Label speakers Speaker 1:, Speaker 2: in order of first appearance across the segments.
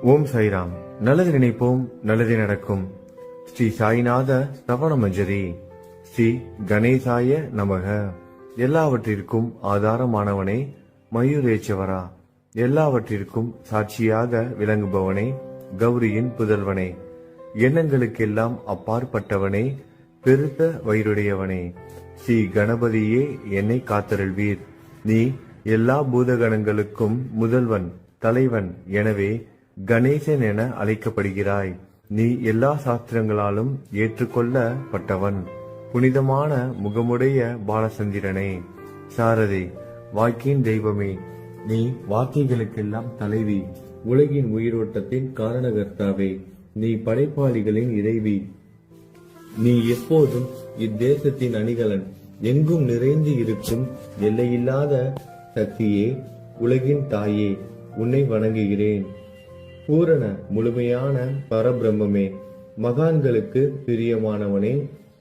Speaker 1: ஓம் சாய்ராம். நல்லது நினைப்போம், நல்லது நடக்கும். ஸ்ரீ சாய்நாத ஸ்தவன மஞ்சரி. ஸ்ரீ கணேசாய நமக. எல்லாவற்றிற்கும் ஆதாரமானவனே, மயூரேச்சவரா, எல்லாவற்றிற்கும் சாட்சியாக விளங்குபவனே, கௌரியின் புதல்வனே, எண்ணங்களுக்கெல்லாம் அப்பாற்பட்டவனே, பெருத்த வயிறுடையவனே, ஸ்ரீ கணபதியே என்னை காத்தருள்வீர். நீ எல்லா பூதகணங்களுக்கும் முதல்வன், தலைவன். எனவே கணேசன் என அழைக்கப்படுகிறாய். நீ எல்லா சாஸ்திரங்களாலும் ஏற்றுக்கொள்ளப்பட்டவன். புனிதமான முகமுடைய பாலசந்திரனே, சாரதே, வாக்கின் தெய்வமே, நீ வார்த்தைகளுக்கெல்லாம் தலைவி, உலகின் உயிரோட்டத்தின் காரணகர்த்தாவே, நீ படைப்பாளிகளின் இறைவி, நீ எப்போதும் இத்தேசத்தின் அணிகலன், எங்கும் நிறைந்து இருக்கும் எல்லையில்லாத சக்தியே, உலகின் தாயே, உன்னை வணங்குகிறேன். பூரண முழுமையான பரபிரம்மே, மகான்களுக்கு பிரியமானவனே,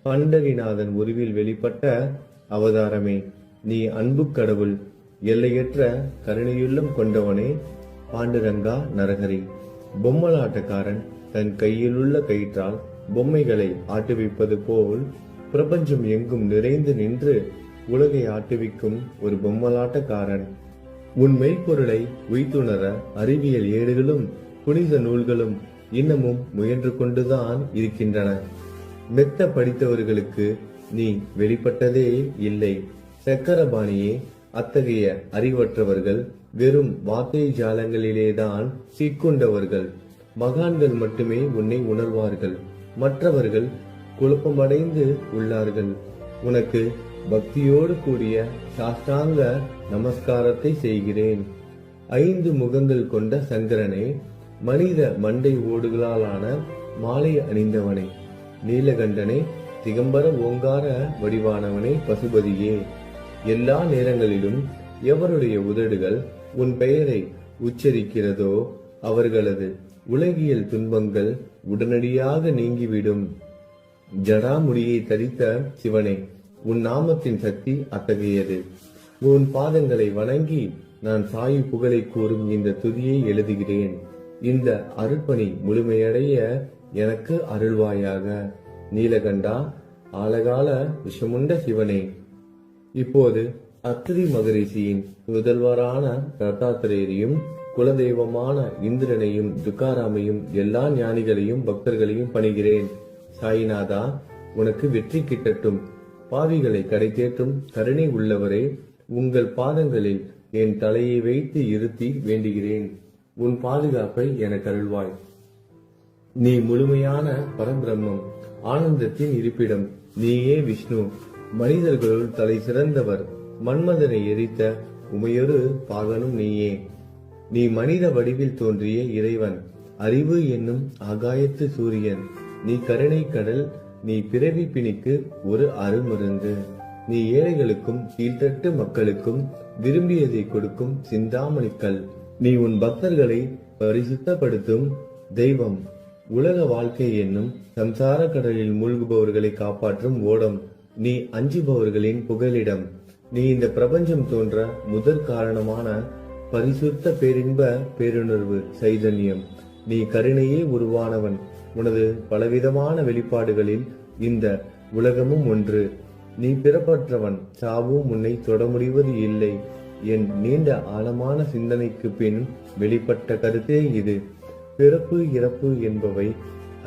Speaker 1: பண்டரிநாதன் உருவில் வெளிப்பட்ட அவதாரமே, நீ அன்பு கடவுள், எல்லையற்ற கருணையுள்ளம் கொண்டவனே, பாண்டுரங்கா நரகரி. பொம்மலாட்டக்காரன் தன் கையிலுள்ள கயிற்றால் பொம்மைகளை ஆட்டுவிப்பது போல் பிரபஞ்சம் எங்கும் நிறைந்து நின்று உலகை ஆட்டுவிக்கும் ஒரு பொம்மலாட்டக்காரன். உன் மெய்ப்பொருளை உய்த்துணர அறிவியல் ஏடுகளும் புனித நூல்களும் இன்னமும் முயன்று கொண்டுதான் இருக்கின்றன. மெத்த படித்தவர்களுக்கு நீ வெளிப்பட்டதே இல்லை. சக்கரபாணியே, அத்தகைய அறிவற்றவர்கள் வெறும் வார்த்தை ஜாலங்களிலேதான் சிக்குண்டவர்கள். மகான்கள் மட்டுமே உன்னை உணர்வார்கள். மற்றவர்கள் குழப்பமடைந்து உள்ளார்கள். உனக்கு பக்தியோடு கூடிய சாஷ்டாங்க நமஸ்காரத்தை செய்கிறேன். 5 முகங்கள் கொண்ட சங்கரனே, மனித மண்டை ஓடுகளாலான மாலை அணிந்தவனே, நீலகண்டனே, திகம்பர ஓங்கார வடிவானவனே, பசுபதியே, எல்லா நேரங்களிலும் எவருடைய உதடுகள் உன் பெயரை உச்சரிக்கிறதோ அவர்களது உலகியல் துன்பங்கள் உடனடியாக நீங்கிவிடும். ஜடாமுடியை தரித்த சிவனே, உன் நாமத்தின் சக்தி அத்தகையது. உன் பாதங்களை வணங்கி நான் சாயு புகழை கூறும் இந்த துதியை எழுதுகிறேன். இந்த அருட்பணி முழுமையடைய எனக்கு அருள்வாயாக. நீலகண்டா, ஆலகால விஷமுண்ட சிவனே. இப்போது அத்திரி மகரிஷியின் முதல்வரான தத்தாத்திரேயரையும், குலதெய்வமான இந்திரனையும், துக்காராமையும், எல்லா ஞானிகளையும் பக்தர்களையும் பணிகிறேன். சாய்நாதா, உனக்கு வெற்றி கிட்டட்டும். பாவிகளை கடை தேற்றும் கருணை உள்ளவரே, உங்கள் பாதங்களில் என் தலையை வைத்து இருத்தி வேண்டுகிறேன். உன் பாதுகாப்பை எனக்கு அருள்வாய். நீ முழுமையான பரபிரம்மம், ஆனந்தத்தின் இருப்பிடம். நீயே விஷ்ணு, மனிதர்களுள் தலை சிறந்தவர். மன்மதனை எரித்த உமையொரு பாகனும் நீயே. நீ மனித வடிவில் தோன்றிய இறைவன், அறிவு என்னும் ஆகாயத்து சூரியன். நீ கருணை கடல், நீ பிறவி பிணிக்கு ஒரு அருமருந்து. நீ ஏழைகளுக்கும் கீழ்த்தட்டு மக்களுக்கும் விரும்பியதை கொடுக்கும் சிந்தாமணிக்கல். நீ உன் பக்தர்களை பரிசுத்தப்படுத்தும் தெய்வம். உலக வாழ்க்கை என்னும் சம்சார கடலில் மூழ்குபவர்களை காப்பாற்றும் ஓடம். நீ அஞ்சுபவர்களின் புகலிடம். நீ இந்த பிரபஞ்சம் தோன்ற முதற் காரணமான பரிசுத்த பேரின்ப பேருணர்வு சைதன்யம். நீ கருணையே உருவானவன். உனது பலவிதமான வெளிப்பாடுகளில் இந்த உலகமும் ஒன்று. நீ பிறப்பற்றவன், சாவும் உன்னை தொட முடிவது இல்லை. என் நீண்ட ஆழமான சிந்தனைக்கு பின் வெளிப்பட்ட கருத்தே இது. பிறப்பு இறப்பு என்பவை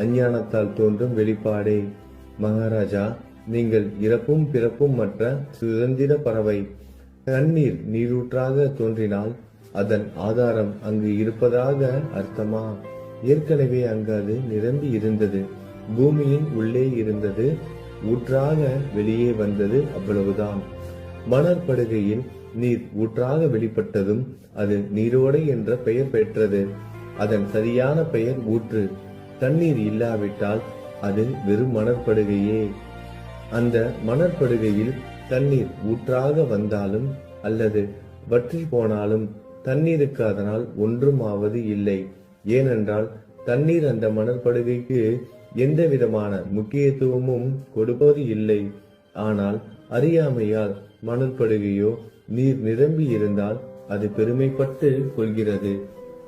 Speaker 1: அஞ்ஞானத்தால் தோன்றும் வெளிப்பாடே. மகாராஜா, நீங்கள் இறப்பும் பிறப்பும் மற்ற சுதந்திர பறவை. தண்ணீர் நீரூற்றாக தோன்றினால் அதன் ஆதாரம் அங்கு இருப்பதாக அர்த்தமா? ஏற்கனவே அங்கு அது நிரம்பி இருந்தது. பூமியின் உள்ளே இருந்தது, ஊற்றாக வெளியே வந்தது, அவ்வளவுதான். மணற்படுகையில் நீர் ஊற்றாக வெளிப்பட்டதும் அது நீரோடை என்ற பெயர் பெற்றது. அதன் சரியான பெயர் ஊற்று. தண்ணீர் இல்லாவிட்டால் அது வெறும் மணற்படுகையே. அந்த மணற்படுகையில் தண்ணீர் ஊற்றாக வந்தாலும் அல்லது வற்றி போனாலும் தண்ணீருக்கு அதனால் ஒன்றும் ஆவது இல்லை. ஏனென்றால் தண்ணீர் அந்த மணற்படுகைக்கு எந்த விதமான முக்கியத்துவமும் கொடுப்பது இல்லை. ஆனால் அறியாமையால் மணற்படுகையோ நீர் நிரம்பி இருந்தால் அது பெருமைப்பட்டு கொள்கிறது.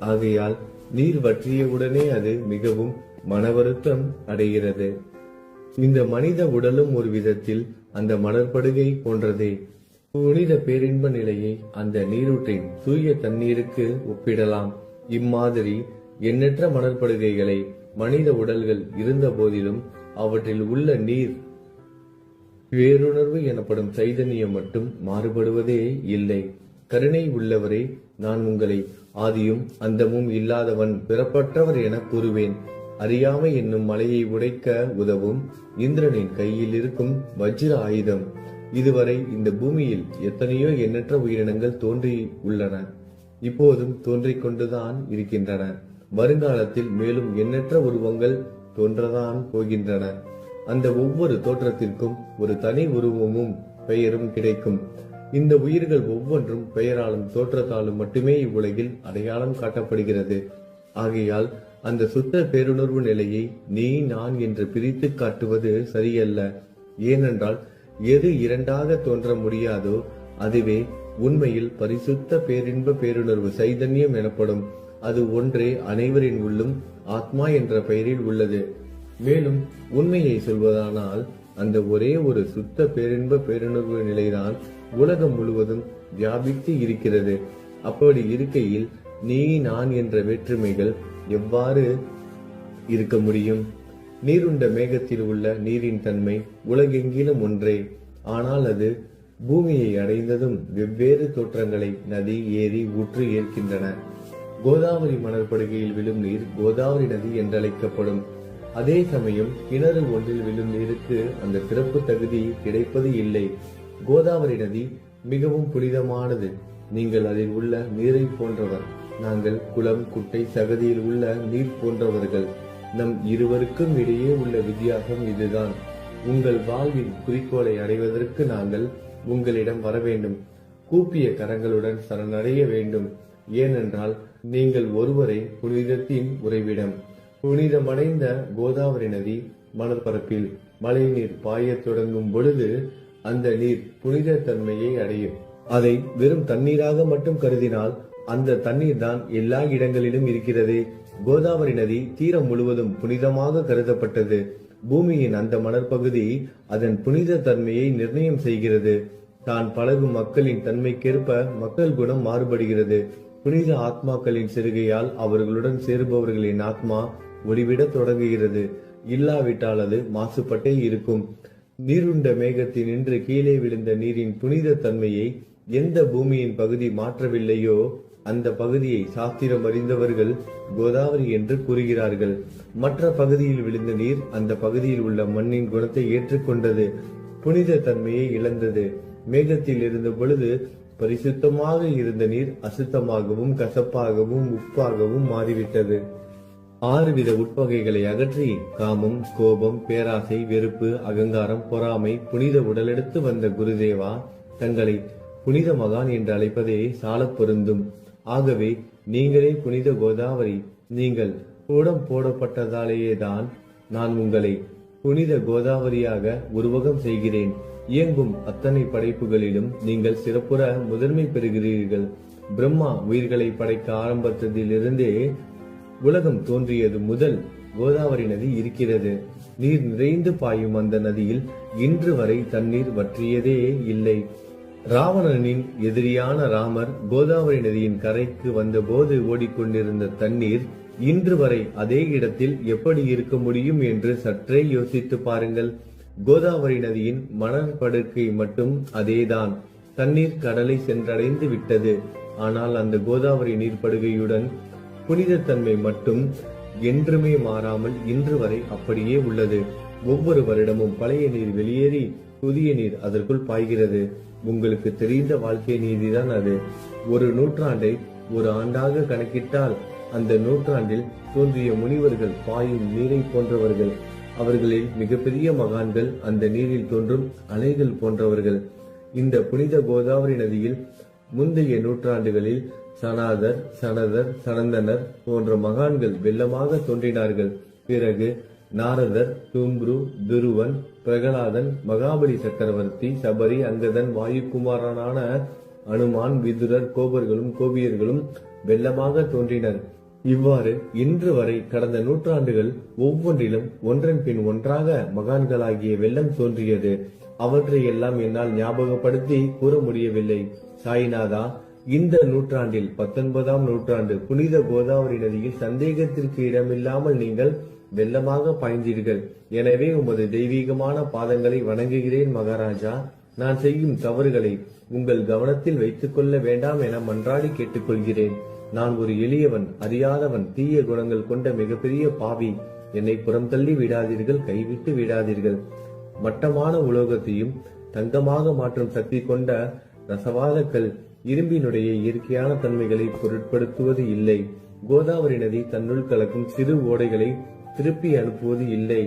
Speaker 1: ஆகையால் நீர் வற்றியவுடனே அது மிகவும் மனவருத்தம் அடைகிறது. இந்த மனித உடலும் ஒரு விதத்தில் அந்த மணற்படுகை போன்றதே. புனித பேரின்ப நிலையை அந்த நீரூற்றின் தூய தண்ணீருக்கு ஒப்பிடலாம். இம்மாதிரி எண்ணற்ற மணற்படுகைகளை மனித உடல்கள் இருந்த போதிலும் அவற்றில் உள்ள நீர் பேருணர்வு எனப்படும் சைதன்யம் மட்டும் மாறுபடுவதே இல்லை. கருணை உள்ளவரே, நான் உங்களை ஆதியும் அந்தமும் இல்லாதவன் பிறப்பற்றவர் என கூறுவேன். அறியாமை என்னும் மலையை உடைக்க உதவும் இந்திரனின் கையில் இருக்கும் வஜ்ர ஆயுதம். இதுவரை இந்த பூமியில் எத்தனையோ எண்ணற்ற உயிரினங்கள் தோன்றி உள்ளன, இப்போதும் தோன்றிக் கொண்டுதான் இருக்கின்றன. வருங்காலத்தில் மேலும் எண்ணற்ற உருவங்கள் தோன்றதான் போகின்றன. அந்த ஒவ்வொரு தோற்றத்திற்கும் ஒரு தனி உருவமும் பெயரும் கிடைக்கும். இந்த உயிர்கள் ஒவ்வொன்றும் பெயராலும் தோற்றத்தாலும் மட்டுமே இவ்வுலகில் அடையாளம் காட்டப்படுகிறது. ஆகையால் அந்த சுத்த பேருணர்வு நிலையை நீ நான் என்று பிரித்து காட்டுவது சரியல்ல. ஏனென்றால் எது இரண்டாக தோன்ற முடியாதோ அதுவே உண்மையில் பரிசுத்த பேரின்ப பேருணர்வு சைதன்யம் எனப்படும். அது ஒன்றே அனைவரின் உள்ளும் ஆத்மா என்ற பெயரில் உள்ளது. மேலும் உண்மையை சொல்வதானால் அந்த ஒரே ஒரு சுத்த பேரின்ப பேருணர்வு நிலைதான் உலகம் முழுவதும் வியாபித்து இருக்கிறது. அப்படி இருக்கையில் நீ நான் என்ற வேற்றுமைகள் எவ்வாறு இருக்க முடியும்? நீருண்ட மேகத்தில் உள்ள நீரின் தன்மை உலகெங்கிலும் ஒன்றே. ஆனால் அது பூமியை அடைந்ததும் வெவ்வேறு தோற்றங்களை நதி, ஏரி, ஊற்று ஏற்கின்றன. கோதாவரி மணற்படுகையில் விழும் நீர் கோதாவரி நதி என்றழைக்கப்படும். அதே சமயம் கிணறு ஒன்றில் விழும் நீருக்கு அந்த சிறப்பு தகுதி கிடைப்பது இல்லை. கோதாவரி நதி மிகவும் புனிதமானது. நீங்கள் அதில் உள்ள நீரை போன்றவர். நாங்கள் குளம், குட்டை, சகதியில் உள்ள நீர் போன்றவர்கள். நம் இருவருக்கும் இடையே உள்ள வித்தியாசம் இதுதான். உங்கள் வாழ்வின் குறிக்கோளை அடைவதற்கு நாங்கள் உங்களிடம் வர வேண்டும். கூப்பிய கரங்களுடன் சரணடைய வேண்டும். ஏனென்றால் நீங்கள் ஒருவரை புனிதத்தின் உறைவிடம். புனிதமடைந்த கோதாவரி நதி மணற்பரப்பில் மழை நீர் பாயத் தொடங்கும் பொழுது அந்த நீர் புனித தன்மையை அடையும். அதை வெறும் தண்ணீராக மட்டும் கருதினால் அந்த தண்ணீர் தான் எல்லா இடங்களிலும் இருக்கிறது. கோதாவரி நதி தீரம் முழுவதும் புனிதமாக கருதப்பட்டது. பூமியின் அந்த மணற்பகுதி அதன் புனித தன்மையை நிர்ணயம் செய்கிறது. தான் பழகும் மக்களின் தன்மைக்கேற்ப மக்கள் குணம் மாறுபடுகிறது. புனித ஆத்மாக்களின் சிறுகையால் அவர்களுடன் சேருபவர்களின் ஆத்மா ஒளிவிட தொடங்குகிறது. இல்லாவிட்டால் அது மாசுபட்டே இருக்கும். நீருண்ட மேகத்தில் நின்று கீழே விழுந்த நீரின் புனித தன்மையை எந்த பூமியின் பகுதி மாற்றவில்லையோ அந்த பகுதியை சாஸ்திரம் அறிந்தவர்கள் கோதாவரி என்று கூறுகிறார்கள். மற்ற பகுதியில் விழுந்த நீர் அந்த பகுதியில் உள்ள மண்ணின் குணத்தை ஏற்றுக்கொண்டது, புனித தன்மையை இழந்தது. மேகத்தில் இருந்த பொழுது பரிசுத்தமாக இருந்த நீர் அசுத்தமாகவும் கசப்பாகவும் உப்பாகவும் மாறிவிட்டது. 6 வித உட்பகைகளை அகற்றி காமம், கோபம், பேராசை, வெறுப்பு, அகங்காரம், பொறாமை புனித உடலெடுத்து வந்த குருதேவா தங்களை புனித மகான் என்று அழைப்பதே சாலப் பொருந்தும். ஆகவே நீங்களே புனித கோதாவரி. நீங்கள் கூடம் போடப்பட்டதாலேயேதான் நான் உங்களை புனித கோதாவரியாக உருவகம் செய்கிறேன். இயங்கும் அத்தனை படைப்புகளிலும் நீங்கள் சிறப்புற முதன்மை பெறுகிறீர்கள். பிரம்மா உயிர்களை படைக்க ஆரம்பித்ததிலிருந்தே உலகம் தோன்றியது முதல் கோதாவரி நதி இருக்கிறது. நீர் நிறைந்து பாயும் அந்த நதியில் இன்று வரை தண்ணீர் வற்றியதே இல்லை. ராவணனின் எதிரியான ராமர் கோதாவரி நதியின் கரைக்கு வந்தபோது ஓடிக்கொண்டிருந்த தண்ணீர் இன்று வரை அதே இடத்தில் எப்படி இருக்க முடியும் என்று சற்றே யோசித்து பாருங்கள். கோதாவரி நதியின் மணற்படுக்கை மட்டும் அதேதான். தண்ணீர் கடலை சென்றடைந்து விட்டது. ஆனால் அந்த கோதாவரி நீர்ப்படுகையுடன் புனிதத்தன்மை மட்டும் என்றுமே மாறாமல் இன்று வரை அப்படியே உள்ளது. ஒவ்வொரு வருடமும் பழைய நீர் வெளியேறி புதிய நீர் அதற்குள் பாய்கிறது. உங்களுக்கு தெரிந்த வாழ்க்கை நீதிதான் அது. ஒரு நூற்றாண்டை ஒரு ஆண்டாக கணக்கிட்டால் அந்த நூற்றாண்டில் தோன்றிய முனிவர்கள் பாயும் நீரை போன்றவர்கள். அவர்களில் மிகப்பெரிய மகான்கள் அந்த நீரில் தோன்றும் அலைகள் போன்றவர்கள். இந்த புனித கோதாவரி நதியில் முந்தைய நூற்றாண்டுகளில் சனாதர், சனதர், சனந்தனர் போன்ற மகான்கள் வெள்ளமாக தோன்றினார்கள். பிறகு நாரதர், தும்ரு, துருவன், பிரகலாதன், மகாபலி சக்கரவர்த்தி, சபரி, அங்கதன், வாயுகுமாரனான அனுமான், விதுரர், கோபர்களும் கோபியர்களும் வெள்ளமாக தோன்றினர். இவ்வாறு இன்று வரை கடந்த நூற்றாண்டுகள் ஒவ்வொன்றிலும் ஒன்றன் பின் ஒன்றாக மகான்களாகிய வெள்ளம் தோன்றியது. அவற்றை எல்லாம் என்னால் ஞாபகப்படுத்தி கூற முடியவில்லை. சாய்நாதா, இந்த நூற்றாண்டில் 19ஆம் நூற்றாண்டு புனித கோதாவரி நதியில் சந்தேகத்திற்கு இடமில்லாமல் நீங்கள் வெள்ளமாக பாய்ந்தீர்கள். எனவே உமது தெய்வீகமான பாதங்களை வணங்குகிறேன் மகாராஜா. நான் செய்யும் தவறுகளை உங்கள் கவனத்தில் வைத்துக் கொள்ள வேண்டாம் என மன்றாடி கேட்டுக்கொள்கிறேன். நான் ஒரு எளியவன், அறியாதவன், தீய குணங்கள் கொண்ட மிகப்பெரிய பாவி. என்னை புறம் தள்ளி விடாதீர்கள், கைவிட்டு விடாதீர்கள். மட்டமான உலோகத்தையும் தங்கமாக மாற்றும் சக்தி கொண்ட ரசவாதக்கல் இரும்பினுடைய இயற்கையான தன்மைகளை பொருட்படுத்துவது இல்லை. கோதாவரி நதி தன்னுள் கலக்கும் சிறு ஓடைகளை திருப்பி அனுப்புவது இல்லை.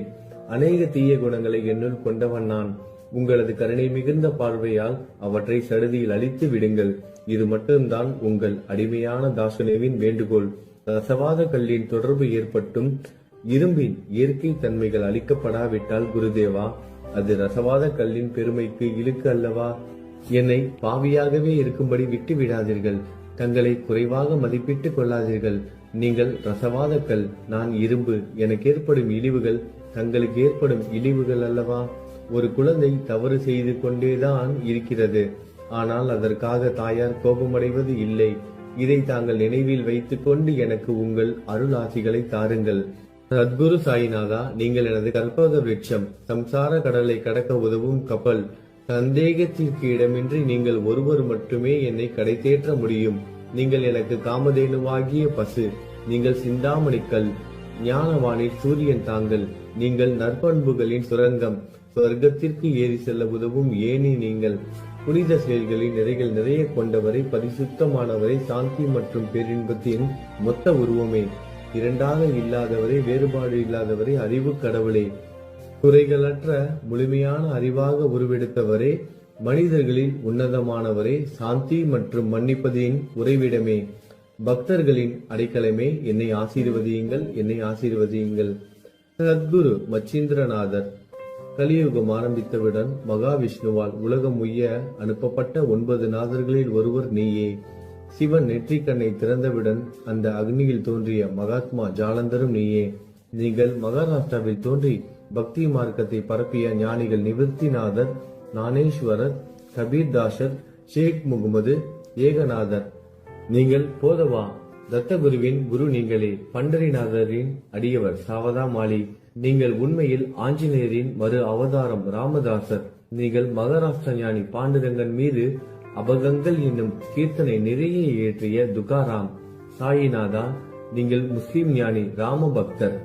Speaker 1: அநேக தீய குணங்களை என்னுள் கொண்டவன் நான். உங்களது கருணை மிகுந்த பார்வையால் அவற்றை சடுதியில் அழித்து விடுங்கள். இது மட்டும்தான் உங்கள் அடிமையான தாசனேவின் வேண்டுகோள். ரசவாத கல்லின் தொடர்பு ஏற்பட்டும் இரும்பின் இயற்கை தன்மைகள் அளிக்கப்படாவிட்டால் குருதேவா, அது ரசவாத கல்லின் பெருமைக்கு இழுக்கு அல்லவா? என்னை பாவியாகவே இருக்கும்படி விட்டு விடாதீர்கள். தங்களை குறைவாக மதிப்பிட்டுக் கொள்ளாதீர்கள். நீங்கள் ரசவாத கல், நான் இரும்பு. எனக்கு ஏற்படும் இழிவுகள் தங்களுக்கு ஏற்படும் இழிவுகள் அல்லவா? ஒரு குழந்தை தவறு செய்து கொண்டேதான் இருக்கிறது. ஆனால் அதற்காக தாயார் கோபமடைவது இல்லை. இதை தாங்கள் நினைவில் வைத்துக் கொண்டு எனக்கு உங்கள் அருள் ஆசிகளை தாருங்கள். சத்குரு சாய்நாதா, நீங்கள் எனது கற்பக விருட்சம், சம்சார கடலை கடக்க உதவும் கப்பல். சந்தேகத்திற்கு இடமின்றி நீங்கள் ஒருவர் மட்டுமே என்னை கடை தேற்ற முடியும். நீங்கள் எனக்கு காமதேனுவாகிய பசு. நீங்கள் சிந்தாமணிக்கல், ஞானவானில் சூரியன் தாங்கள். நீங்கள் நற்பண்புகளின் சுரங்கம், சொர்க்கத்திற்கு ஏறி செல்ல உதவும் ஏனி நீங்கள். புனித செயல்களின் நிறைகள் நிறைய கொண்டவரை, பரிசுத்தமானவரை, சாந்தி மற்றும் பேரின்பத்தின் மொத்த உருவமே, இரண்டாக இல்லாதவரை, வேறுபாடு இல்லாதவரை, அறிவு கடவுளே, குறைகளற்ற முழுமையான அறிவாக உருவெடுத்தவரே, மனிதர்களில் உன்னதமானவரே, சாந்தி மற்றும் மன்னிப்பதின் உறைவிடமே, பக்தர்களின் அடைக்கலமே, என்னை ஆசீர்வதியுங்கள், என்னை ஆசீர்வதியுங்கள். சத்குரு மச்சீந்திரநாதர். கலியுகம் ஆரம்பித்தவுடன் மகாவிஷ்ணுவால் உலகம் உய்ய அனுப்பப்பட்ட 9 நாதர்களில் ஒருவர் நீயே. சிவன் நெற்றிக்கண்ணை திறந்தவுடன் அந்த அக்னியில் தோன்றிய மகாத்மா ஜாலந்தரும் நீயே. நீங்கள் மகாராஷ்டிராவில் தோன்றி பக்தி மார்க்கத்தை பரப்பிய ஞானிகள் நிவர்த்திநாதர், ஞானேஸ்வரர், கபீர்தாசர், ஷேக் முகமது, ஏகநாதர். நீங்கள் போதவா தத்தகுருவின் குரு நீங்களே. பண்டரிநாதரின் அடியவர் சாவதா மாலி. நீங்கள் உண்மையில் ஆஞ்சநேயரின் மறு அவதாரம் ராமதாசர். நீங்கள் மகாராஷ்டிர ஞானி பாண்டுரங்கன் மீது அபகங்கள் என்னும் கீர்த்தனை நிறைய இயற்றிய துகாராம். சாயிநாதா, நீங்கள் முஸ்லிம் ஞானி ராம பக்தர்.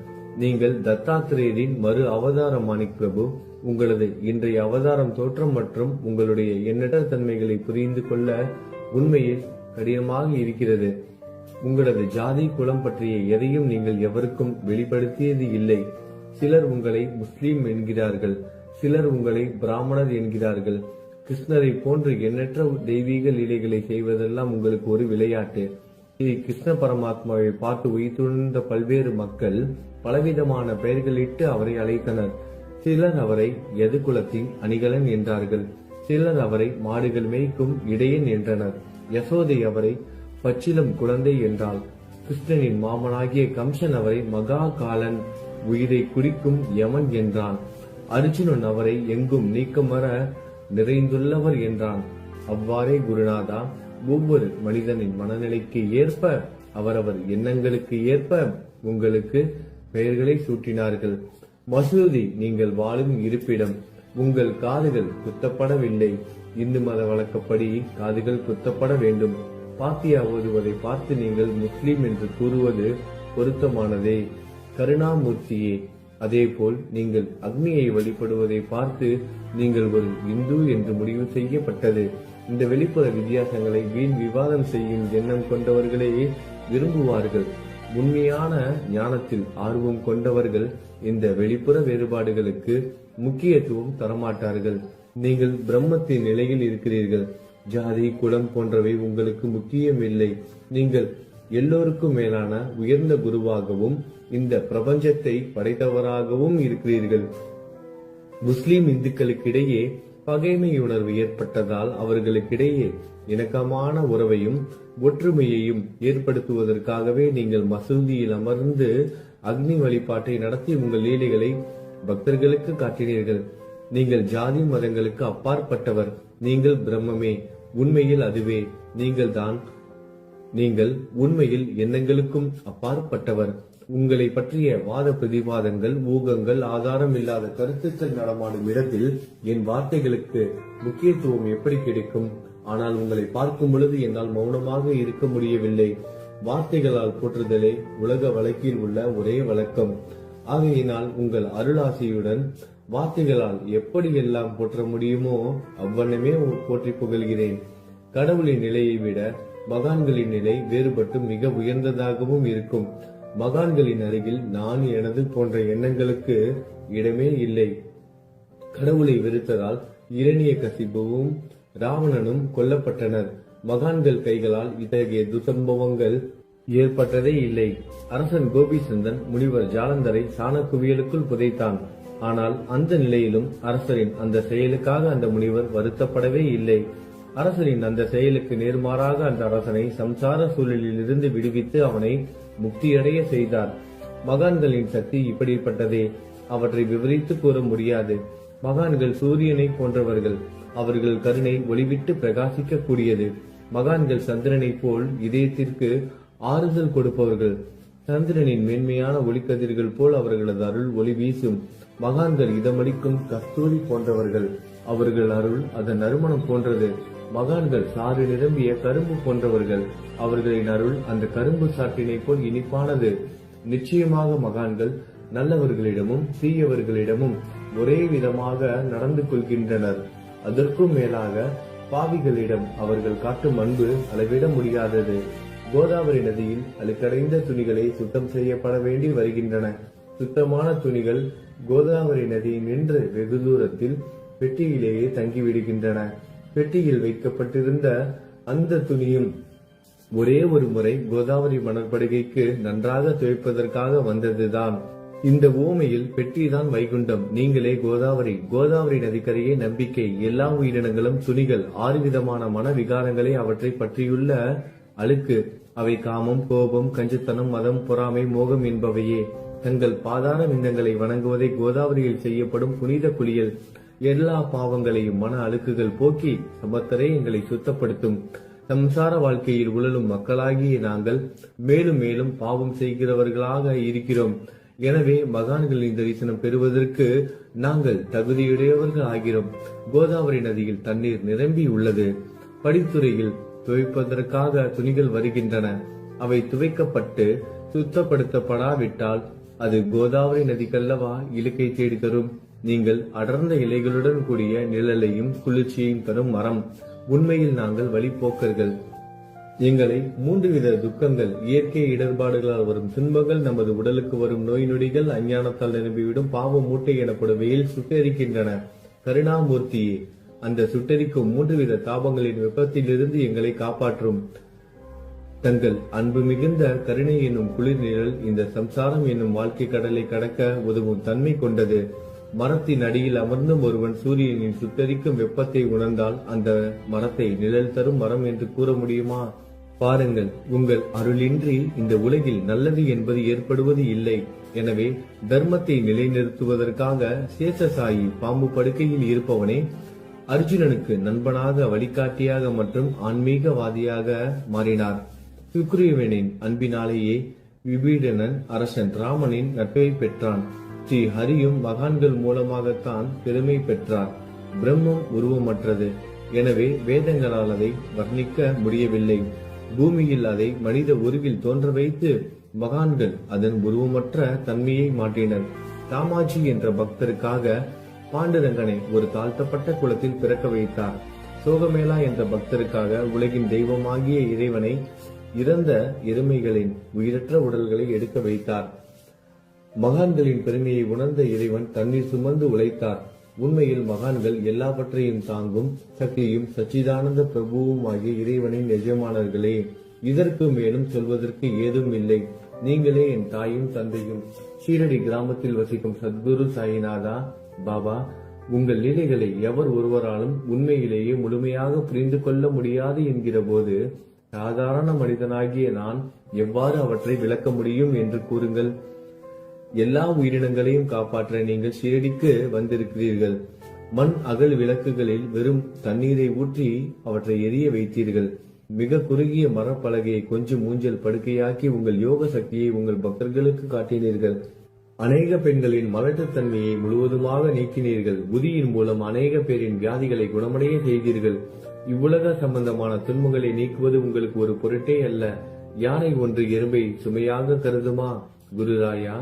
Speaker 1: நீங்கள் தத்தாத்திரேயரின் மறு அவதாரம் மாணிக் பிரபு. உங்களது இன்றைய அவதாரம் தோற்றம் மற்றும் உங்களுடைய எண்ணற்ற தன்மைகளை புரிந்து கொள்ள உண்மையில் கடினமாக இருக்கிறது. உங்களது ஜாதி குலம் பற்றிய எதையும் நீங்கள் எவருக்கும் வெளிப்படுத்தியது இல்லை. சிலர் உங்களை முஸ்லீம் என்கிறார்கள், சிலர் உங்களை பிராமணர் என்கிறார்கள். கிருஷ்ணரை போன்று எண்ணற்ற தெய்வீக லீலைகளை செய்வதெல்லாம் உங்களுக்கு ஒரு விளையாட்டு. ஸ்ரீ கிருஷ்ண பரமாத்மாவை பார்த்து உயிர்த்துணர்ந்த பல்வேறு மக்கள் பலவிதமான பெயர்களிட்டு அவரை அழைத்தனர். சிலர் அவரை யது குலத்தின் அணிகலன் என்றார்கள். சிலர் அவரை மாடுகள் மேய்க்கும் இடையன் என்றனர். யசோதை அவரை பச்சிலம் குழந்தை என்றாள். கிருஷ்ணனின் மாமனாகிய கம்சன் அவரை மகா காலன், உயிரை குடிக்கும் யமன் என்றான். அர்ஜுனன் அவரை எங்கும் நீக்கமர நிறைந்துள்ளவர் என்றான். அவ்வாறே குருநாதா, ஒவ்வொரு மனிதனின் மனநிலைக்கு ஏற்ப, அவரவர் எண்ணங்களுக்கு ஏற்ப உங்களுக்கு பெயர்களை சூட்டினார்கள். மசூதி நீங்கள் வாழும் இருப்பிடம். உங்கள் காதுகள் குத்தப்படவில்லை. இந்து மத வழக்கப்படி காதுகள் குத்தப்பட வேண்டும். பாத்தியா ஓதுவதை பார்த்து நீங்கள் முஸ்லிம் என்று கூறுவது பொருத்தமானதே. கருணாமூர்த்தியே, அதேபோல் நீங்கள் அக்னியை வழிபடுவதை பார்த்து நீங்கள் ஒரு இந்து என்று முடிவு செய்யப்பட்டது. இந்த வெளிப்புற வித்தியாசங்களை வீண் விவாதம் செய்யும் எண்ணம் கொண்டவர்களே விரும்புவார்கள். உண்மையான ஞானத்தில் ஆர்வம் கொண்டவர்கள் இந்த வெளிப்புற வேறுபாடுகளுக்கு முக்கியத்துவம் தரமாட்டார்கள். நீங்கள் பிரம்மத்தின் நிலையில் இருக்கிறீர்கள். ஜாதி குலம் போன்றவை உங்களுக்கு முக்கியமில்லை. நீங்கள் எல்லோருக்கும் மேலான உயர்ந்த குருவாகவும் இந்த பிரபஞ்சத்தை படைத்தவராகவும் இருக்கிறீர்கள். முஸ்லிம் இந்துக்களுக்கிடையே பகைமை உணர்வு ஏற்பட்டதால் அவர்களுக்கிடையே இணக்கமான உறவையும் ஒற்றுமையையும் ஏற்படுத்துவதற்காகவே நீங்கள் மசூதியில் அமர்ந்து அக்னி வழிபாட்டை நடத்தி உங்கள் லீலைகளை பக்தர்களுக்கு காட்டினீர்கள். நீங்கள் ஜாதி மதங்களுக்கு அப்பாற்பட்டவர். நீங்கள் பிரம்மமே. உண்மையில் அதுவே நீங்கள் உண்மையில் எண்ணங்களுக்கும் அப்பாற்பட்டவர். உங்களை பற்றிய வாத பிரதிவாதங்கள், ஊகங்கள், ஆதாரம் இல்லாத கருத்துக்கள் நடமாடும் இடத்தில் என் வார்த்தைகளுக்கு முக்கியத்துவம் எப்படி கிடைக்கும்? ஆனால் உங்களை பார்க்கும் பொழுது என்னால் மௌனமாக இருக்க முடியவில்லை. வார்த்தைகளால் போற்றுதலே உலக வழக்கில் உள்ள ஒரே வழக்கம். ஆகையினால் உங்கள் அருளாசியுடன் வார்த்தைகளால் எப்படியெல்லாம் போற்ற முடியுமோ அவ்வண்ணமே போற்றி புகழ்கிறேன். கடவுளின் நிலையை விட மகான்களின் நிலை வேறுபட்டு மிக உயர்ந்ததாகவும் இருக்கும். மகான்களின் அருகில் நான் எனது போன்ற எண்ணங்களுக்கு இடமே இல்லை. கடவுளை வெறுத்ததால் இரணிய கசிபுவும் ராவணனும் கொல்லப்பட்டனர். மகான்கள் கைகளால் இத்தகைய துசம்பவங்கள் ஏற்பட்டதே இல்லை. அரசன் கோபிசந்தன் முனிவர் ஜாலந்தரை சாணக்குவியலுக்குள் புதைத்தான். ஆனால் அந்த நிலையிலும் அரசரின் அந்த செயலுக்காக அந்த முனிவர் வருத்தப்படவே இல்லை. அரசரின் அந்த செயலுக்கு நேர்மாறாக அந்த அரசனை சம்சார சூழலில் இருந்து விடுவித்து அவனை முக்தியடைய செய்தார். மகான்களின் சக்தி இப்படிப்பட்டதே. அவற்றை விவரித்து கூற முடியாது. மகான்கள் சூரியனை போன்றவர்கள். அவர்கள் கருணை ஒளிவிட்டு பிரகாசிக்க கூடியது. மகான்கள் சந்திரனை போல் இதயத்திற்கு ஆறுதல் கொடுப்பவர்கள். சந்திரனின் மேன்மையான ஒளிக்கதிர்கள் போல் அவர்களது அருள் ஒளி வீசும். மகான்கள் இதமளிக்கும் கஸ்தூரி போன்றவர்கள். அவர்கள் அருள் அதன் நறுமணம் போன்றது. மகான்கள் சாறு நிரம்பிய கரும்பு போன்றவர்கள். அவர்களின் அருள் அந்த கரும்பு சாற்றினை போல் இனிப்பானது. நிச்சயமாக மகான்கள் நல்லவர்களிடமும் தீயவர்களிடமும் ஒரே விதமாக நடந்து கொள்கின்றனர். அதற்கும் மேலாக பாவிகளிடம் அவர்கள் காட்டும் அன்பு அளவிட முடியாதது. கோதாவரி நதியில் அழுக்கடைந்த துணிகளை சுத்தம் செய்யப்பட வேண்டி வருகின்றன. சுத்தமான துணிகள் கோதாவரி நதி நின்று வெகு தூரத்தில் பெட்டியிலேயே தங்கிவிடுகின்றன. பெட்டியில் வைக்கப்பட்டிருந்த அந்த துணியும் ஒரே ஒரு முறை கோதாவரி மணற்படுகைக்கு நன்றாக துவைப்பதற்காக வந்ததுதான். இந்த ஊமையில் பெட்டிதான் வைகுண்டம். நீங்களே கோதாவரி. கோதாவரி நதிக்கரையே நம்பிக்கை. எல்லா உயிரினங்களும் துணிகள். 6 விதமான மன விகாரங்களே அவற்றை பற்றியுள்ள அழுக்கு. அவை காமம், கோபம், கஞ்சத்தனம், மதம், பொறாமை, மோகம் என்பவையே. தங்கள் பாதார விந்தங்களை வணங்குவதை கோதாவரியில் செய்யப்படும் புனித குளியல் எல்லா பாவங்களையும் மன அழுக்குகள் போக்கி சமத்தரே எங்களை சுத்தப்படுத்தும். சம்சார வாழ்க்கையில் உழலும் மக்களாகிய நாங்கள் மேலும் மேலும் பாவம் செய்கிறவர்களாக இருக்கிறோம். எனவே மகான்களின் தரிசனம் பெறுவதற்கு நாங்கள் தகுதியுடையவர்கள் ஆகிறோம். கோதாவரி நதியில் தண்ணீர் நிரம்பி உள்ளது. படித்துறையில் துவைப்பதற்காக துணிகள் வருகின்றன. அவை துவைக்கப்பட்டு சுத்தப்படுத்தப்படாவிட்டால் அது கோதாவரி நதிக்கல்லவா இலக்கை தேடி தரும். நீங்கள் அடர்ந்த இலைகளுடன் கூடிய நிழலையும் குளிர்ச்சியையும் தரும் மரம். உண்மையில் நாங்கள் வழிபோக்கர்கள். எங்களை 3 வித துக்கங்கள், இயற்கை இடர்பாடுகளால் வரும் துன்பங்கள், நமது உடலுக்கு வரும் நோய் நொடிகள், அஞ்ஞானத்தால் நிரம்பிவிடும் பாவ மூட்டை எனப்படுவையில் சுட்டரிக்கின்றன. கருணாமூர்த்தியே, அந்த சுட்டரிக்கும் 3 வித தாபங்களின் வெப்பத்திலிருந்து எங்களை காப்பாற்றும். தங்கள் அன்பு மிகுந்த கருணை என்னும் குளிர் நிழல் இந்த சம்சாரம் என்னும் வாழ்க்கை கடலை கடக்க உதவும் தன்மை கொண்டது. மரத்தின் அடியில் அமர்ந்தும் ஒருவன் சூரியனின் சுட்டரிக்கும் வெப்பத்தை உணர்ந்தால் அந்த மரத்தை நிழல் தரும் மரம் என்று கூற முடியுமா? பாருங்கள், உங்கள் அருளின்றி இந்த உலகில் நல்லது என்பது ஏற்படுவது இல்லை. எனவே தர்மத்தை நிலைநிறுத்துவதற்காக சேஷசாயி பாம்பு படுக்கையில் இருப்பவனே அர்ஜுனனுக்கு நண்பனாக, வழிகாட்டியாக மற்றும் ஆன்மீகவாதியாக மாறினார். சுக்ரீவனின் அன்பினாலேயே விபீடனன் அரசன் ராமனின் நட்பை பெற்றான். ஸ்ரீ ஹரியும் மகான்கள் மூலமாகத்தான் பெருமை பெற்றார். பிரம்மம் உருவமற்றது. எனவே வேதங்களால் அதை வர்ணிக்க முடியவில்லை. பூமியில் அதை மனித உருவில் தோன்ற வைத்து மகான்கள் அதன் உருவமற்ற தன்மையை மாற்றினர். தாமாஜி என்ற பக்தருக்காக பாண்டுரங்கனை ஒரு தாழ்த்தப்பட்ட குலத்தில் பிறக்க வைத்தார். சோகமேளா என்ற பக்தருக்காக உலகின் தெய்வமாகிய இறைவனை இறந்த எருமைகளின் உயிரற்ற உடல்களை எடுக்க வைத்தார். மகான்களின் பெருமையை உணர்ந்த இறைவன் தண்ணீர் சுமந்து உழைத்தார். உண்மையில் மகான்கள் எல்லாவற்றையும் தாங்கும் சக்தியும் சச்சிதானந்த பிரபுவும் ஆகிய இறைவனின் எஜமானர்களே. இதற்கு மேலும் சொல்வதற்கு ஏதும் இல்லை. நீங்களே என் தாயும் தந்தையும். ஷீரடி கிராமத்தில் வசிக்கும் சத்குரு சாயிநாதா பாபா, உங்கள் லீலைகளை எவர் ஒருவராலும் உண்மையிலேயே முழுமையாக புரிந்து கொள்ள முடியாது என்கிற போது சாதாரண மனிதனாகிய நான் எவ்வாறு அவற்றை விளக்க முடியும் என்று கூறுங்கள். எல்லா உயிரினங்களையும் காப்பாற்ற நீங்கள் ஷீரடிக்கு வந்திருக்கிறீர்கள். மண் அகல் விளக்குகளில் வெறும் தண்ணீரை ஊற்றி அவற்றை எரிய வைத்தீர்கள். மிக குறுகிய மரப்பலகையை கொஞ்சம் ஊஞ்சல் படுக்கையாக்கி உங்கள் யோக சக்தியை உங்கள் பக்தர்களுக்கு காட்டினீர்கள். அநேக பெண்களின் மலட்டுத்தன்மையை முழுவதுமாக நீக்கினீர்கள். புதியின் மூலம் அநேக பேரின் வியாதிகளை குணமடைய செய்தீர்கள். இவ்வுலக சம்பந்தமான துன்பங்களை நீக்குவது உங்களுக்கு ஒரு பொருட்டே அல்ல. யானை ஒன்று எறும்பை சுமையாக கருதுமா? குருராயா,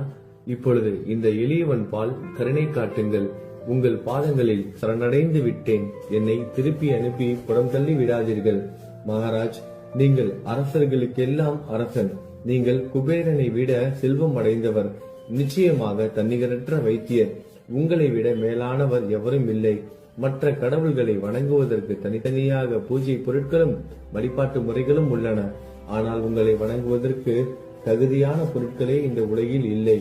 Speaker 1: இப்பொழுது இந்த எளியவன் பால் கருணை காட்டுங்கள். உங்கள் பாதங்களில் சரணடைந்து விட்டேன். என்னை திருப்பி அனுப்பி புறம் தள்ளி விடாதீர்கள். மகாராஜ், நீங்கள் அரசர்களுக்கெல்லாம் அரசன். நீங்கள் குபேரனை விட செல்வம் அடைந்தவர். நிச்சயமாக தன்னிகரற்ற வைத்தியர். உங்களை விட மேலானவர் எவரும் இல்லை. மற்ற கடவுள்களை வணங்குவதற்கு தனித்தனியாக பூஜை பொருட்களும் வழிபாட்டு முறைகளும் உள்ளன. ஆனால் உங்களை வணங்குவதற்கு தகுதியான பொருட்களே இந்த உலகில் இல்லை.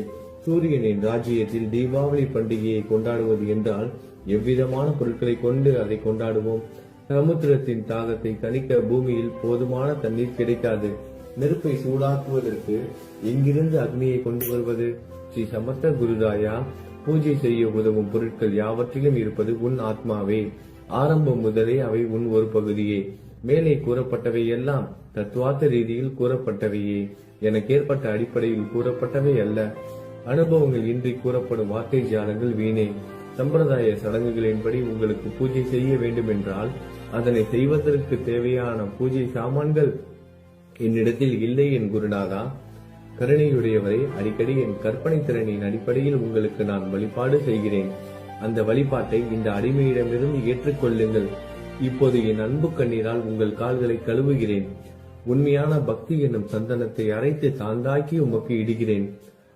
Speaker 1: சூரியனின் ராஜ்யத்தில் தீபாவளி பண்டிகையை கொண்டாடுவது என்றால் எவ்விதமான பொருட்களை கொண்டு அதை கொண்டாடுவோம்? சமுத்திரத்தின் தாகத்தை தணிக்க பூமியில் போதுமான தண்ணீர் கிடைக்காது. நெருப்பை சூடாக்குவதற்கு எங்கிருந்து அக்னியை கொண்டு வருவது? ஸ்ரீ சமர்த்த குருராயா, பூஜை செய்ய உதவும் பொருட்கள் யாவற்றிலும் இருப்பது உன் ஆத்மாவே. ஆரம்பம் முதலே அவை உன் ஒரு பகுதியே. மேலே கூறப்பட்டவை எல்லாம் தத்துவார்த்த ரீதியில் கூறப்பட்டவையே. எனக்கு ஏற்பட்ட அடிப்படையில் கூறப்பட்டவை அல்ல. அனுபவங்கள் இன்றி கூறப்படும் வார்த்தை ஜாலங்கள் வீணே. சம்பிரதாய சடங்குகளின்படி உங்களுக்கு பூஜை செய்ய வேண்டும் என்றால் அதனை செய்வதற்கு தேவையான பூஜை சாமான்கள் என்னிடத்தில் இல்லை என் குருநாதா. கருணையுடையவரை, அடிக்கடி என் கற்பனை திறனின் அடிப்படையில் உங்களுக்கு நான் வழிபாடு செய்கிறேன். அந்த வழிபாட்டை இந்த அடிமையிடமிருந்து ஏற்றுக்கொள்ளுங்கள். இப்போது என் அன்பு கண்ணீரால் உங்கள் கால்களை கழுவுகிறேன். உண்மையான பக்தி என்னும் சந்தனத்தை அரைத்து சாந்தாக்கி உமக்கு இடுகிறேன்.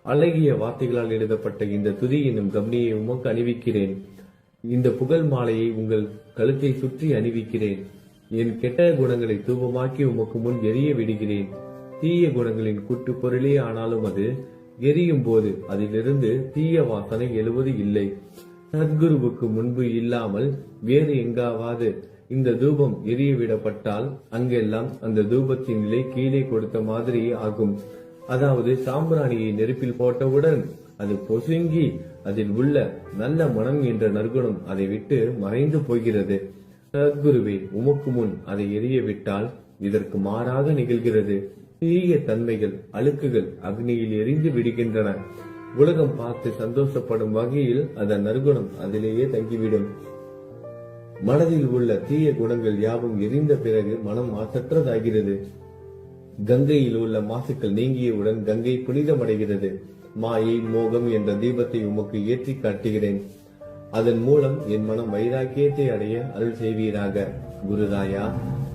Speaker 1: அழகிய வார்த்தைகளால் எழுதப்பட்ட இந்த துதி என்னும் கம்னியை உமக்கு அணிவிக்கிறேன். இந்த புகழ் மாலையை உங்கள் கழுத்தை சுற்றி அணிவிக்கிறேன். என் கெட்ட குணங்களை தூபமாக்கி உமக்கு முன் எரிய விடுகிறேன். தீய குணங்களின் கூட்டு பொருளே ஆனாலும் அது எரியும் போது அதிலிருந்து தீய வாசனை எழுவது இல்லை. சத்குருவுக்கு முன்பு இல்லாமல் வேறு எங்காவது இந்த தூபம் எரிய விடப்பட்டால் அங்கெல்லாம் அந்த தூபத்தின் நிலை கீழே கொடுத்த மாதிரி ஆகும். அதாவது சாம்பிராணியை நெருப்பில் போட்டவுடன் அது பொசுங்கி அதில் உள்ள நல்ல மனம் என்ற நற்குணம் அதை விட்டு மறைந்து போகிறது. சத்குருவே, உமக்கு முன் அதை எரிய விட்டால் இதற்கு மாறாக நிகழ்கிறது. தீய தன்மைகள், அழுக்குகள் அக்னியில் எரிந்து விடுகின்றன. உலகம் பார்த்து சந்தோஷப்படும் வகையில் அதன் நற்குணம் அதிலேயே தங்கிவிடும். மனதில் உள்ள தீய குணங்கள் யாவும் எரிந்த பிறகு மனம் மாசற்றதாகிறது. கங்கையில் உள்ள மாசுக்கள் நீங்கியவுடன் கங்கை புனிதமடைகிறது. மாயை, மோகம் என்ற தீபத்தை உமக்கு ஏற்றி காட்டுகிறேன். அதன் மூலம் என் மனம் வைராக்கியத்தை அடைய அருள் செய்வீராக. குருராயா,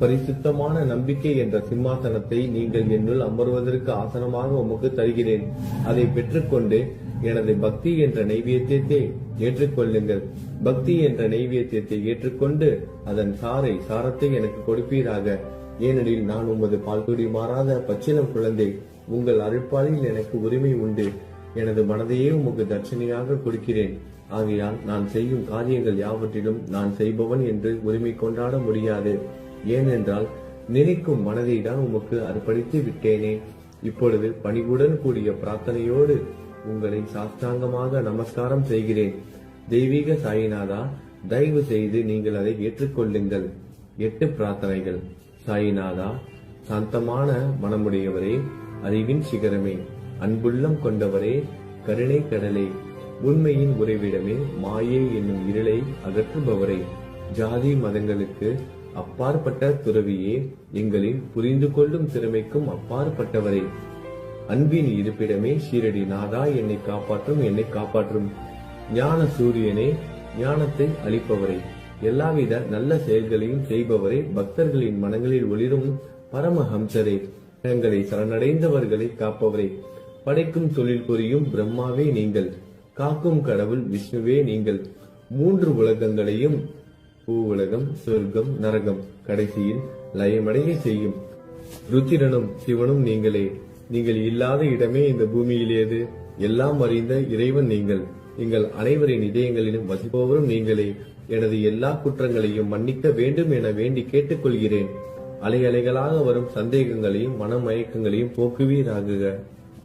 Speaker 1: பரிசுத்தமான நம்பிக்கை என்ற சிம்மாசனத்தை நீங்கள் என்னுள் அமர்வதற்கு ஆசனமாக உமக்கு தருகிறேன். அதை பெற்றுக்கொண்டு எனது பக்தி என்ற நைவேத்தியத்தை ஏற்றுக்கொள்ளுங்கள். பக்தி என்ற நைவேத்தியத்தை ஏற்றுக்கொண்டு அதன் சாரத்தை எனக்கு கொடுப்பீராக. ஏனெனில் நான் உமது பால்குடி மாறாத பச்சிலம் குழந்தை. உங்கள் அருட்பாலில் எனக்கு உரிமை உண்டு. எனது மனதையே உமக்கு தட்சணையாக கொடுக்கிறேன். ஆகையால் நான் செய்யும் காரியங்கள் யாவற்றிலும் நான் செய்பவன் என்று உரிமை கொண்டாட முடியாது. ஏனென்றால் நினைக்கும் மனதை தான் உமக்கு அர்ப்பணித்து விட்டேனே. இப்பொழுது பணிவுடன் கூடிய பிரார்த்தனையோடு உங்களை சாஷ்டாங்கமாக நமஸ்காரம் செய்கிறேன். தெய்வீக சாயிநாதா, தயவு செய்து நீங்கள் அதை ஏற்றுக்கொள்ளுங்கள். 8 பிரார்த்தனைகள். சாயிநாதா, சாந்தமான மனமுடையவரே, அறிவின் சிகரமே, அன்புள்ளம் கொண்டவரே, கருணை கடலே, உண்மையின் உறைவிடமே, மாயை என்னும் இருளை அகற்றுபவரே, ஜாதி மதங்களுக்கு அப்பாற்பட்ட துறவியே, எங்களின் புரிந்து கொள்ளும் திறமைக்கும் அப்பாற்பட்டவரே, அன்பின் இருப்பிடமே, ஷீரடி நாதா, என்னை காப்பாற்றும். ஞான சூரியனே, ஞானத்தை அளிப்பவரே, எல்லாவித நல்ல செயல்களையும் செய்பவரே, பக்தர்களின் மனங்களில் ஒளிரும் பரமஹம்சரே, தங்களை சரணடைந்தவர்களை காப்பவரே, படைக்கும் தொழில் புரியும் பிரம்மாவே நீங்கள், காக்கும் கடவுள் விஷ்ணுவே நீங்கள், 3 உலகங்களையும், பூவுலகம், சொர்க்கம், நரகம், கடைசியில் லயமடைய செய்யும் ருத்திரனும் சிவனும் நீங்களே. நீங்கள் இல்லாத இடமே இந்த பூமியில் ஏது? எல்லாம் அறிந்த இறைவன் நீங்கள். எங்கள் அனைவரின் இதயங்களிலும் வசிப்பவரும் நீங்களே. எனது எல்லா குற்றங்களையும் மன்னிக்க வேண்டும் என வேண்டி கேட்டுக்கொள்கிறேன். அலை அலைகளாக வரும் சந்தேகங்களையும் மனமயக்கங்களையும் போக்குவீராகுக.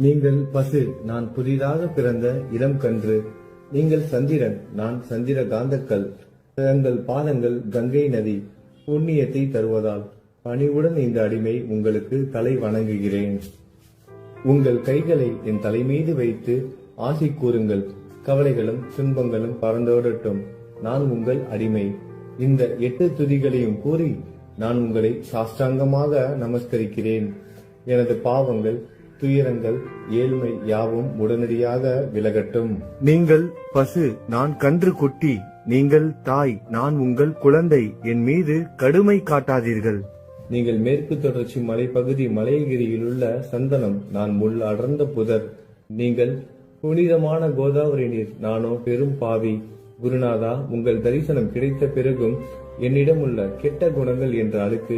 Speaker 1: நீங்கள் பசு, நான் புதிதாக பிறந்த இளம் கன்று. நீங்கள் சந்திரன், நான் சந்திர காந்தக்கல். தங்கள் பாதங்கள் கங்கை நதி, புண்ணியத்தை தருவதால் பணிவுடன் இந்த அடிமை உங்களுக்கு தலை வணங்குகிறேன். உங்கள் கைகளை என் தலை மீது வைத்து ஆசி கூறுங்கள். கவலைகளும் துன்பங்களும் பறந்தோடட்டும். நான் உங்கள் அடிமை. இந்த 8 துதிகளையும் கூறி நான் உங்களை சாஷ்டாங்கமாக நமஸ்கரிக்கிறேன். எனது பாவங்கள், துயரங்கள், ஏழ்மை யாவும் உடனடியாக விலகட்டும். நீங்கள் பசு, நான் கன்று குட்டி. நீங்கள் தாய், நான் உங்கள் குழந்தை. என் மீது கடுமை காட்டாதீர்கள். நீங்கள் மேற்கு தொடர்ச்சி மலைப்பகுதி மலையகிரியில் உள்ள சந்தனம், நான் முள் அடர்ந்த புதர். நீங்கள் புனிதமான கோதாவரி நீர், நானோ பெரும் பாவி. குருநாதா, உங்கள் தரிசனம் கிடைத்த பிறகும் என்னிடம் உள்ள கெட்ட குணங்கள் என்ற அழுக்கு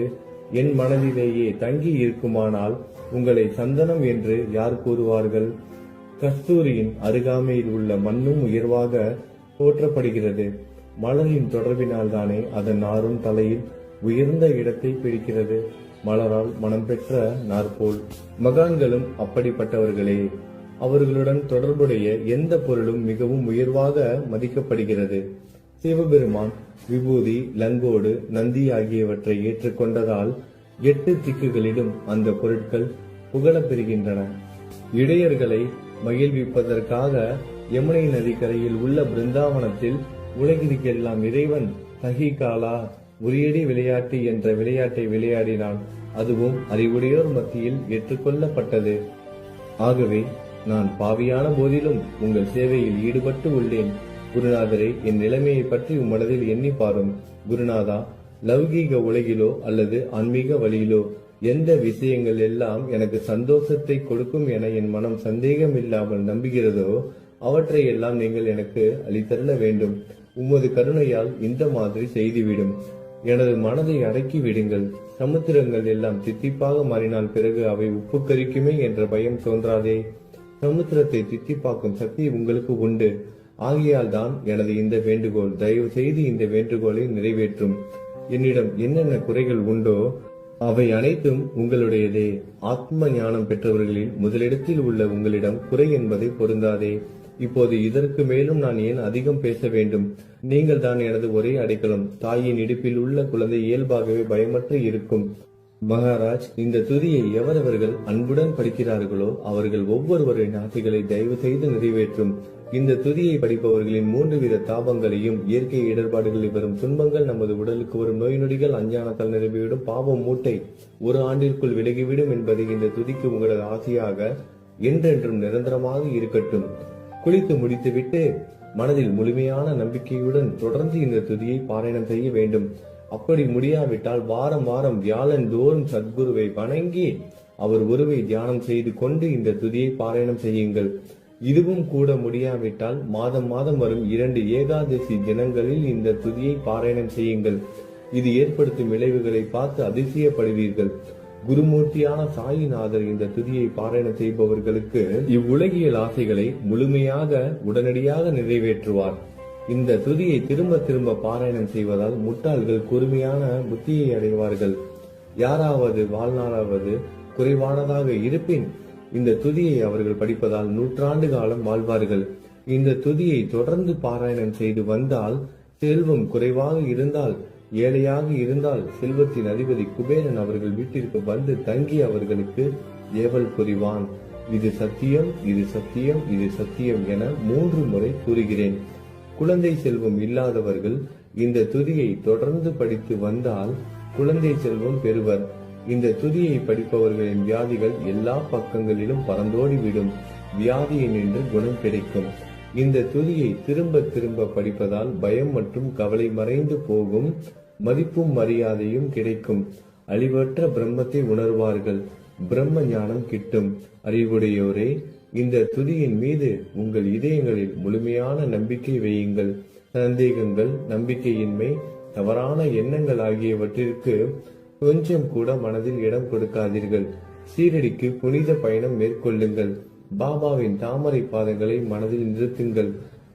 Speaker 1: என் மனதிலேயே தங்கி இருக்குமானால் உங்களை சந்தனம் என்று யார் கூறுவார்கள்? கஸ்தூரியின் அருகாமையில் உள்ள மண்ணும் உயர்வாக போற்றப்படுகிறது. மலரின் தொடர்பினால் தானே அதன் நாரும் தலையில் உயர்ந்த இடத்தை பிடிக்கிறது. மலரால் மனம் பெற்ற நாற்போல் மகான்களும் அப்படிப்பட்டவர்களே. அவர்களுடன் தொடர்புடைய எந்த பொருளும் மிகவும் உயர்வாக மதிக்கப்படுகிறது. சிவபெருமான் விபூதி, லங்கோடு, நந்தி ஆகியவற்றை ஏற்றுக்கொண்டதால் 8 திக்குகளிலும் அந்த பொருட்கள் புகழப் பெறுகின்றன. இடையர்களை மகிழ்விப்பதற்காக யமுனை நதிக்கரையில் உள்ள பிருந்தாவனத்தில் உலகிற்கெல்லாம் இறைவன் தகிகாலா உரியடி விளையாட்டு என்ற விளையாட்டை விளையாடினான். அதுவும் அறிவுடையோர் மத்தியில் ஏற்றுக்கொள்ளப்பட்டது. ஆகவே நான் பாவியான போதிலும் உங்கள் சேவையில் ஈடுபட்டு உள்ளேன். குருநாதரே, என் நிலைமையை பற்றி உம்மனதில் எண்ணி பாரும். குருநாதா, லௌகீக உலகிலோ அல்லது ஆன்மீக வழியிலோ எந்த விஷயங்கள் எல்லாம் எனக்கு சந்தோஷத்தை கொடுக்கும் என என் மனம் சந்தேகம் இல்லாமல் நம்புகிறதோ அவற்றை எல்லாம் நீங்கள் எனக்கு அளித்தருள வேண்டும். உமது கருணையால் இந்த மாதிரி செய்துவிடும். எனது மனதை அடக்கி விடுங்கள். சமுத்திரங்கள் எல்லாம் தித்திப்பாக மாறினால் பிறகு அவை உப்பு கரிக்குமே என்ற பயம் தோன்றாதே. சமுத்திரத்தை தித்திப்பாக்கும் சக்தி உங்களுக்கு உண்டு. ஆகையால் தான் எனது இந்த வேண்டுகோள். தயவு செய்து இந்த வேண்டுகோளை நிறைவேற்றும். என்னிடம் என்னென்ன குறைகள் உண்டோ அவை அனைத்தும் உங்களுடையதே. ஆத்ம ஞானம் பெற்றவர்களில் முதலிடத்தில் உள்ள உங்களிடம் குறை என்பதை பொருந்தாதே. இப்போது இதற்கு மேலும் நான் ஏன் அதிகம் பேச வேண்டும்? நீங்கள் தான் எனது ஒரே அடைக்கலம். தாயின் இடுப்பில் உள்ள குழந்தை இயல்பாகவே பயமற்று இருக்கும். மகாராஜ், இந்த துதியை எவரவர்கள் அன்புடன் படிக்கிறார்களோ அவர்கள் ஒவ்வொருவரின் ஆசைகளை தயவு செய்து நிறைவேற்றும். இந்த துதியை படிப்பவர்களின் 3 வித தாபங்களையும், இயற்கை இடர்பாடுகளில் வரும் துன்பங்கள், நமது உடலுக்கு வரும் நோய் நொடிகள், அஞ்ஞானத்தால் நிரம்பிவிடும் பாவம் மூட்டை 1 ஆண்டிற்குள் விலகிவிடும் என்பதை இந்த துதிக்கு உங்களது ஆசையாக என்றென்றும் நிரந்தரமாக இருக்கட்டும். குளித்து முடித்துவிட்டு மனதில் முழுமையான நம்பிக்கையுடன் தொடர்ந்து இந்த துதியை பாராயணம் செய்ய வேண்டும். அப்படி முடியாவிட்டால் வாரம் வாரம் வியாழன் தோறும் சத்குருவை வணங்கி அவர் உருவை தியானம் செய்து கொண்டு இந்த துதியை பாராயணம் செய்யுங்கள். இதுவும் கூட முடியாவிட்டால் மாதம் மாதம் வரும் 2 ஏகாதசி தினங்களில் இந்த துதியை பாராயணம் செய்யுங்கள். இது ஏற்படுத்தும் விளைவுகளை பார்த்து அதிசயப்படுவீர்கள். குருமூர்த்தியான சாயிநாதர் இந்த துதியை பாராயணம் செய்பவர்களுக்கு இவ்வுலகியல் ஆசைகளை முழுமையாக உடனடியாக நிறைவேற்றுவார். இந்த துதியை திரும்ப திரும்ப பாராயணம் செய்வதால் முட்டாள்கள் கூர்மையான புத்தியை அடைவார்கள். யாராவது வாழ்நாளாவது குறைவானதாக இருப்பின் இந்த துதியை அவர்கள் படிப்பதால் 100 ஆண்டு காலம் வாழ்வார்கள். இந்த துதியை தொடர்ந்து பாராயணம் செய்து வந்தால், செல்வம் குறைவாக இருந்தால், ஏழையாக இருந்தால், செல்வத்தின் அதிபதி குபேரன் அவர்கள் வீட்டிற்கு வந்து தங்கி அவர்களுக்கு ஏவல் புரிவான். இது சத்தியம், இது சத்தியம், இது சத்தியம் என 3 முறை கூறுகிறேன். குழந்தை செல்வம் இல்லாதவர்கள் இந்த துதியை தொடர்ந்து படித்து வந்தால் குழந்தை செல்வம் பெறுவர். இந்த துதியை படிப்பவர்களின் வியாதிகள் எல்லா பக்கங்களிலும் பறந்தோடிவிடும். வியாதியை நின்று குணம் கிடைக்கும். இந்த துதியை திரும்ப திரும்ப படிப்பதால் பயம் மற்றும் கவலை மறைந்து போகும். மதிப்பும் மரியாதையும் கிடைக்கும். அழிவற்ற பிரம்மத்தை உணர்வார்கள். பிரம்ம ஞானம் கிட்டும். அறிவுடையோரே, இந்த துதியின் மீது உங்கள் இதயங்களில் முழுமையான நம்பிக்கை வையுங்கள். சந்தேகங்கள், நம்பிக்கையின்மை, தவறான எண்ணங்கள் ஆகியவற்றிற்கு கொஞ்சம் கூட மனதில் இடம் கொடுக்காதீர்கள். சீரடிக்கு புனித பயணம் மேற்கொள்ளுங்கள். பாபாவின் தாமரை பாதங்களை மனதில் நிறுத்துங்கள்.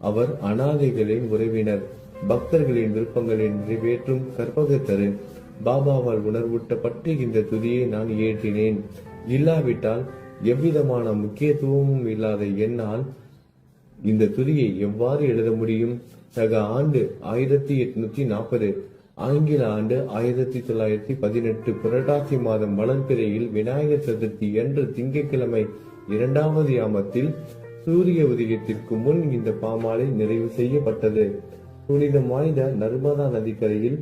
Speaker 1: அவர் அனாதைகளின் உறவினர், பக்தர்களின் விருப்பங்களை நிறைவேற்றும் கற்பகத்தரு. பாபாவால் உணர்வூட்டப்பட்டு இந்த துதியை நான் இயற்றினேன். இல்லாவிட்டால் எவ்விதமான முக்கியத்துவமும் இல்லாத என்னால் இந்த துதியை எவ்வாறு எழுத முடியும்? சக ஆண்டு 1840, ஆங்கில ஆண்டு 1918 புரட்டாசி மாதம் வளர்பிறையில் விநாயகர் சதுர்த்தி என்று திங்கட்கிழமை 2வது யாமத்தில் சூரிய உதயத்திற்கு முன் இந்த பாமாலை நிறைவு செய்யப்பட்டது. புனிதம் வாய்ந்த நர்மதா நதிக்கரையில்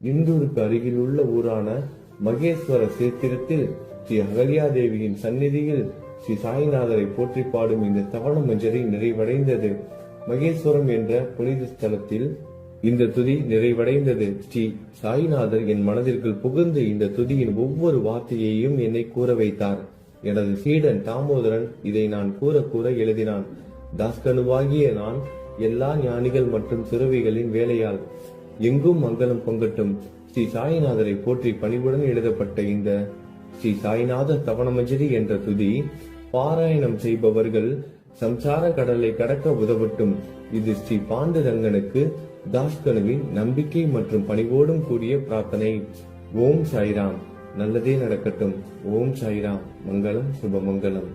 Speaker 1: இந்தூருக்கு அருகில் உள்ள ஊரான மகேஸ்வர சேத்திரத்தில் ஸ்ரீ அகல்யாதேவியின் சந்நிதியில் ஸ்ரீ சாய்நாதரை போற்றி பாடும் இந்த தவண மஞ்சரி நிறைவடைந்தது. மகேஸ்வரம் என்ற புனித ஸ்தலத்தில் இந்த துதி நிறைவடைந்தது. ஸ்ரீ சாய்நாதர் என் மனதிற்குள் புகுந்து இந்த துதியின் ஒவ்வொரு வார்த்தையையும் என்னை கூற வைத்தார். எனது சீடன் தாமோதரன் இதை நான் கூற கூற எழுதினான். தாஸ்கனுவாகிய நான் எல்லா ஞானிகள் மற்றும் துறவிகளின் வேலையால் எங்கும் மங்களம் பொங்கட்டும். ஸ்ரீ சாய்நாதரை போற்றி பணிவுடன் எழுதப்பட்ட இந்த ஸ்ரீ சாய்நாத தவணமஞ்சரி என்ற துதி பாராயணம் செய்பவர்கள் சம்சார கடலை கடக்க உதவட்டும். இது ஸ்ரீ பாண்டுரங்கனுக்கு தாஸ்கனுவின் நம்பிக்கை மற்றும் பணிவோடும் கூடிய பிரார்த்தனை. ஓம் சாய்ராம். நல்லதே நடக்கட்டும். ஓம் சாய்ராம். மங்களம் சுபமங்கலம்.